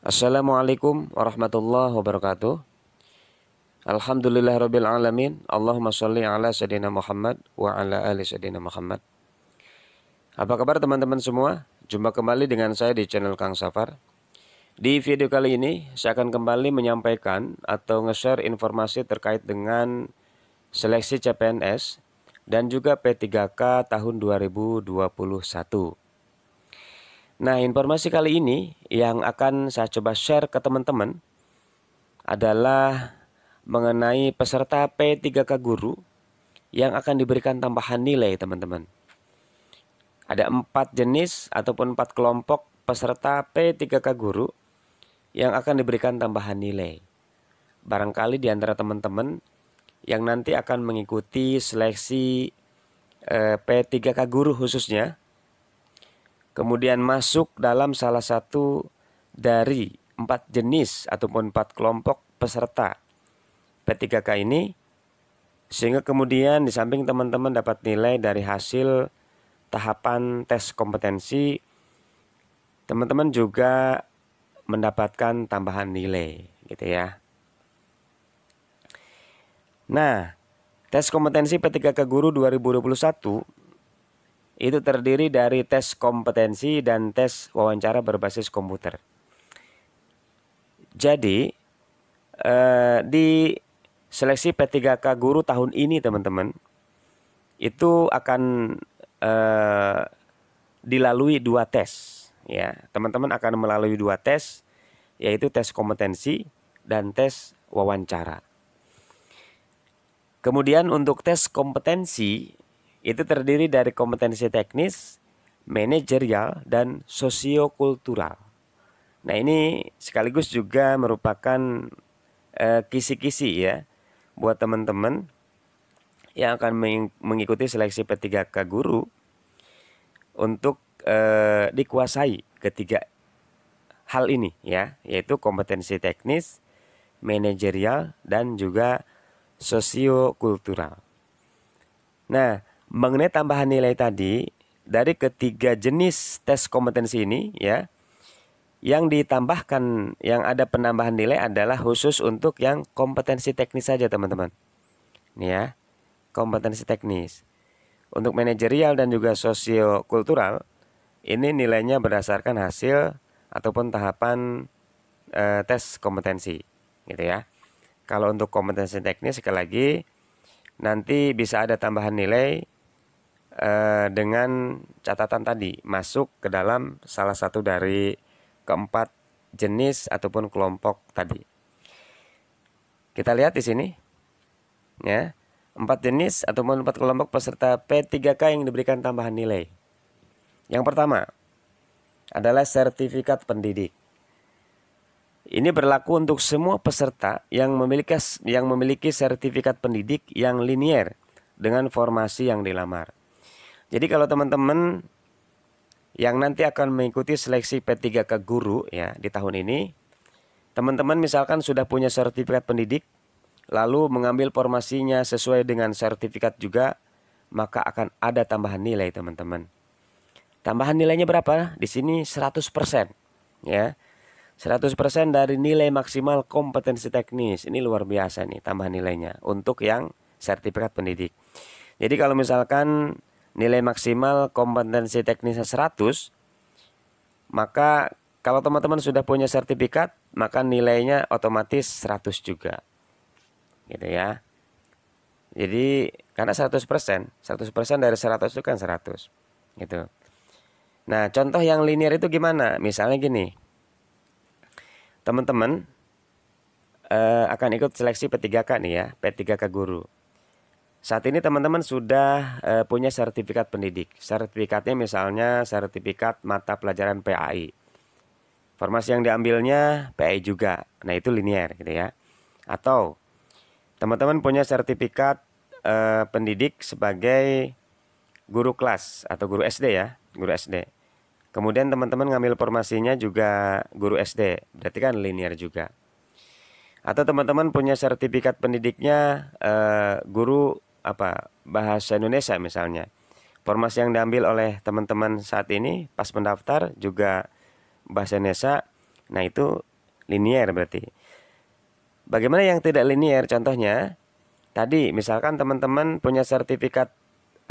Assalamualaikum warahmatullahi wabarakatuh. Alhamdulillahirabbil alamin. Allahumma sholli ala sayyidina Muhammad wa ala ali sayyidina Muhammad. Apa kabar teman-teman semua? Jumpa kembali dengan saya di channel Kang Safar. Di video kali ini saya akan kembali menyampaikan atau nge-share informasi terkait dengan seleksi CPNS dan juga P3K tahun 2021. Nah, informasi kali ini yang akan saya coba share ke teman-teman adalah mengenai peserta P3K Guru yang akan diberikan tambahan nilai, teman-teman. Ada 4 jenis ataupun 4 kelompok peserta P3K Guru yang akan diberikan tambahan nilai. Barangkali di antara teman-teman yang nanti akan mengikuti seleksi P3K Guru khususnya, kemudian masuk dalam salah satu dari 4 jenis ataupun 4 kelompok peserta P3K ini, sehingga kemudian di samping teman-teman dapat nilai dari hasil tahapan tes kompetensi, teman-teman juga mendapatkan tambahan nilai, gitu ya. Nah, tes kompetensi P3K Guru 2021 itu terdiri dari tes kompetensi dan tes wawancara berbasis komputer. Jadi di seleksi P3K Guru tahun ini, teman-teman, itu akan dilalui 2 tes. Ya, teman-teman akan melalui 2 tes, yaitu tes kompetensi dan tes wawancara. Kemudian untuk tes kompetensi itu terdiri dari kompetensi teknis, manajerial, dan sosiokultural. Nah, ini sekaligus juga merupakan kisi-kisi ya buat teman-teman yang akan mengikuti seleksi P3K Guru untuk dikuasai ketiga hal ini ya, yaitu kompetensi teknis, manajerial, dan juga sosiokultural. Nah, mengenai tambahan nilai tadi, dari ketiga jenis tes kompetensi ini ya, yang ditambahkan, yang ada penambahan nilai adalah khusus untuk yang kompetensi teknis saja, teman-teman. Ini ya, kompetensi teknis. Untuk manajerial dan juga sosiokultural, ini nilainya berdasarkan hasil ataupun tahapan tes kompetensi, gitu ya. Kalau untuk kompetensi teknis, sekali lagi, nanti bisa ada tambahan nilai dengan catatan tadi masuk ke dalam salah satu dari keempat jenis ataupun kelompok tadi. Kita lihat di sini ya, 4 jenis ataupun 4 kelompok peserta P3K yang diberikan tambahan nilai. Yang pertama adalah sertifikat pendidik. Ini berlaku untuk semua peserta yang memiliki sertifikat pendidik yang linier dengan formasi yang dilamar. Jadi kalau teman-teman yang nanti akan mengikuti seleksi P3K Guru ya di tahun ini, teman-teman misalkan sudah punya sertifikat pendidik, lalu mengambil formasinya sesuai dengan sertifikat juga, maka akan ada tambahan nilai, teman-teman. Tambahan nilainya berapa? Di sini 100% ya. 100% dari nilai maksimal kompetensi teknis. Ini luar biasa nih tambahan nilainya untuk yang sertifikat pendidik. Jadi kalau misalkan nilai maksimal kompetensi teknisnya 100, maka kalau teman-teman sudah punya sertifikat, maka nilainya otomatis 100 juga. Gitu ya. Jadi karena 100% dari 100 itu kan 100. Gitu. Nah, contoh yang linear itu gimana? Misalnya gini. Teman-teman akan ikut seleksi P3K nih ya, P3K Guru. Saat ini teman-teman sudah punya sertifikat pendidik. Sertifikatnya misalnya sertifikat mata pelajaran PAI. Formasi yang diambilnya PAI juga. Nah, itu linear gitu ya. Atau teman-teman punya sertifikat pendidik sebagai guru kelas atau guru SD ya, guru SD. Kemudian teman-teman ngambil formasinya juga guru SD, berarti kan linear juga. Atau teman-teman punya sertifikat pendidiknya guru bahasa Indonesia misalnya. Formasi yang diambil oleh teman-teman saat ini pas mendaftar juga bahasa Indonesia. Nah, itu linier berarti. Bagaimana yang tidak linier? Contohnya, tadi misalkan teman-teman punya sertifikat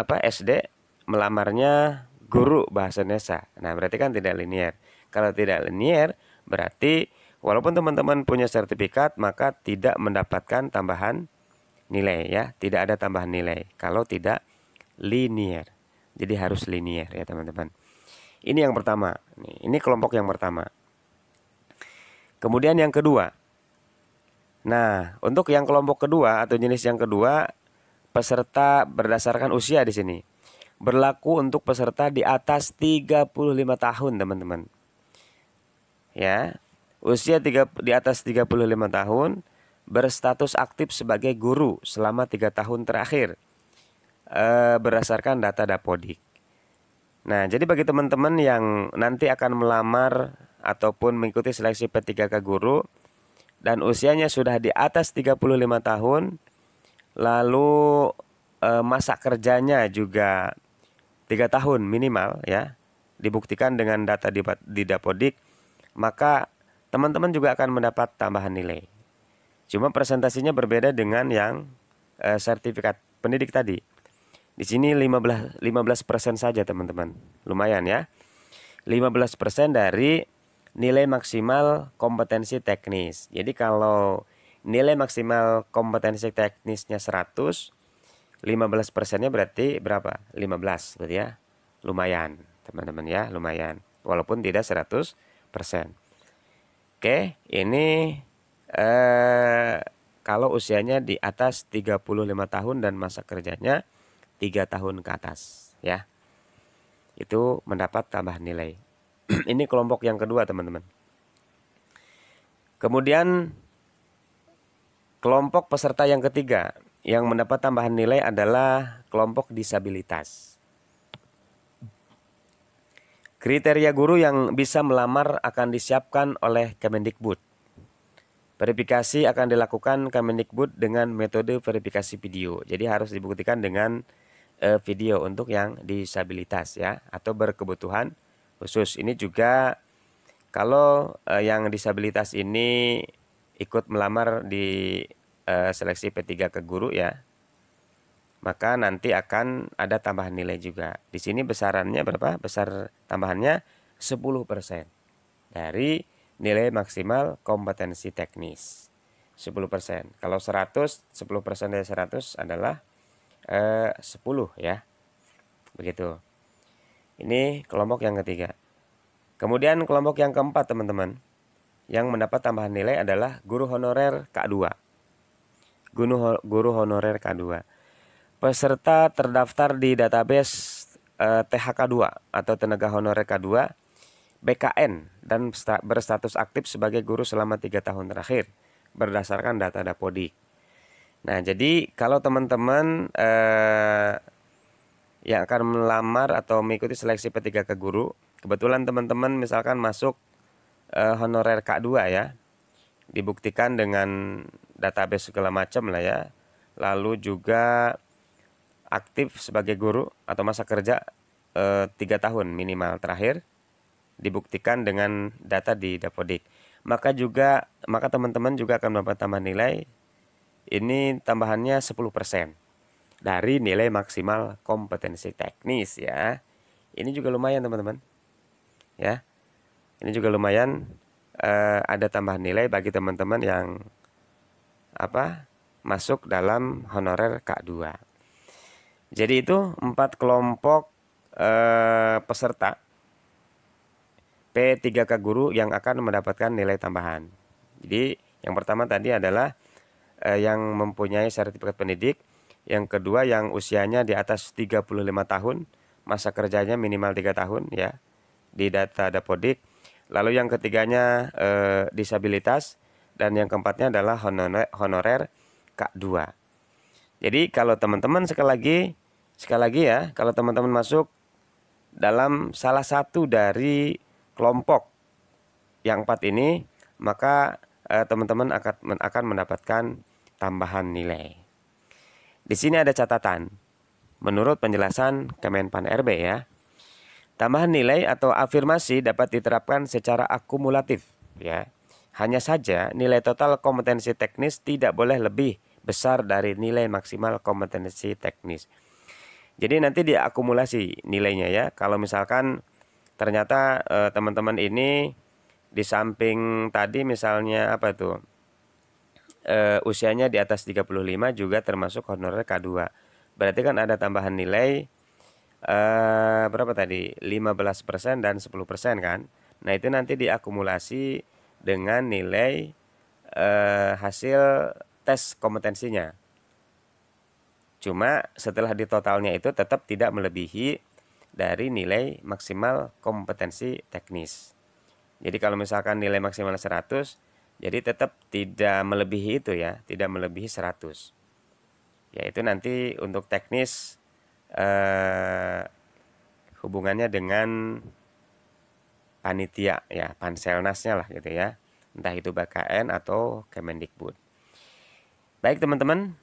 SD, melamarnya guru bahasa Indonesia. Nah, berarti kan tidak linier. Kalau tidak linier, berarti walaupun teman-teman punya sertifikat, maka tidak mendapatkan tambahan nilai ya. Tidak ada tambahan nilai kalau tidak linier. Jadi harus linier ya, teman-teman. Ini yang pertama. Ini kelompok yang pertama. Kemudian yang kedua. Nah, untuk yang kelompok kedua atau jenis yang kedua, peserta berdasarkan usia di sini. Berlaku untuk peserta di atas 35 tahun, teman-teman. Ya. Usia di atas 35 tahun, berstatus aktif sebagai guru selama 3 tahun terakhir. Berdasarkan data Dapodik. Nah, jadi bagi teman-teman yang nanti akan melamar ataupun mengikuti seleksi P3K guru dan usianya sudah di atas 35 tahun, lalu masa kerjanya juga 3 tahun minimal ya, dibuktikan dengan data di Dapodik, maka teman-teman juga akan mendapat tambahan nilai. Cuma presentasinya berbeda dengan yang sertifikat pendidik tadi. Di sini 15% saja, teman-teman. Lumayan ya. 15% dari nilai maksimal kompetensi teknis. Jadi kalau nilai maksimal kompetensi teknisnya 100, 15%-nya berarti berapa? 15 berarti ya. Lumayan, teman-teman ya, lumayan. Walaupun tidak 100%. Oke, ini kalau usianya di atas 35 tahun dan masa kerjanya 3 tahun ke atas ya. Itu mendapat tambahan nilai. Ini kelompok yang kedua, teman-teman. Kemudian kelompok peserta yang ketiga yang mendapat tambahan nilai adalah kelompok disabilitas. Kriteria guru yang bisa melamar akan disiapkan oleh Kemendikbud. Verifikasi akan dilakukan Kemendikbud dengan metode verifikasi video. Jadi harus dibuktikan dengan video untuk yang disabilitas ya, atau berkebutuhan khusus. Ini juga kalau yang disabilitas ini ikut melamar di seleksi P3K guru ya, maka nanti akan ada tambahan nilai juga. Di sini besarannya berapa? Besar tambahannya 10% dari nilai maksimal kompetensi teknis. 10%. Kalau 100, 10% dari 100 adalah 10 ya. Begitu. Ini kelompok yang ketiga. Kemudian kelompok yang keempat, teman-teman, yang mendapat tambahan nilai adalah guru honorer K2. Guru honorer K2. Peserta terdaftar di database THK2 atau tenaga honorer K2 BKN dan berstatus aktif sebagai guru selama 3 tahun terakhir berdasarkan data Dapodik. Nah, jadi kalau teman-teman yang akan melamar atau mengikuti seleksi P3K guru, kebetulan teman-teman misalkan masuk honorer K2 ya, dibuktikan dengan database segala macam lah ya, lalu juga aktif sebagai guru atau masa kerja 3 tahun minimal terakhir, dibuktikan dengan data di Dapodik. Maka teman-teman juga akan mendapat tambahan nilai. Ini tambahannya 10% dari nilai maksimal kompetensi teknis ya. Ini juga lumayan, teman-teman. Ya. Ini juga lumayan, ada tambahan nilai bagi teman-teman yang masuk dalam honorer K2. Jadi itu 4 kelompok peserta P3K guru yang akan mendapatkan nilai tambahan. Jadi yang pertama tadi adalah yang mempunyai sertifikat pendidik, yang kedua yang usianya di atas 35 tahun, masa kerjanya minimal 3 tahun ya di data Dapodik. Lalu yang ketiganya disabilitas, dan yang keempatnya adalah honorer K2. Jadi kalau teman-teman sekali lagi ya, kalau teman-teman masuk dalam salah satu dari kelompok yang 4 ini, maka teman-teman akan mendapatkan tambahan nilai. Di sini ada catatan. Menurut penjelasan Kemenpan RB ya, tambahan nilai atau afirmasi dapat diterapkan secara akumulatif ya. Hanya saja nilai total kompetensi teknis tidak boleh lebih besar dari nilai maksimal kompetensi teknis. Jadi nanti diakumulasi nilainya ya. Kalau misalkan ternyata teman-teman ini di samping tadi misalnya apa tuh? Usianya di atas 35 juga termasuk honorer K2. Berarti kan ada tambahan nilai berapa tadi? 15% dan 10% kan? Nah, itu nanti diakumulasi dengan nilai hasil tes kompetensinya. Cuma setelah ditotalnya itu tetap tidak melebihi dari nilai maksimal kompetensi teknis. Jadi kalau misalkan nilai maksimal 100, jadi tetap tidak melebihi itu ya, tidak melebihi 100. Yaitu nanti untuk teknis hubungannya dengan panitia ya, Panselnasnya lah gitu ya. Entah itu BKN atau Kemendikbud. Baik teman-teman,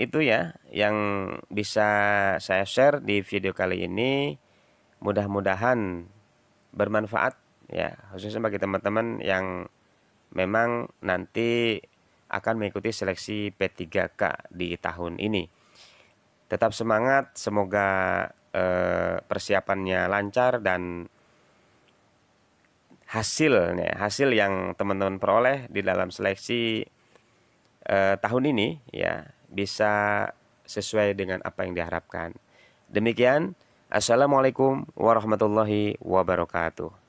itu ya yang bisa saya share di video kali ini. Mudah-mudahan bermanfaat ya, khususnya bagi teman-teman yang memang nanti akan mengikuti seleksi P3K di tahun ini. Tetap semangat, semoga persiapannya lancar dan hasil yang teman-teman peroleh di dalam seleksi tahun ini ya bisa sesuai dengan apa yang diharapkan. Demikian, assalamualaikum warahmatullahi wabarakatuh.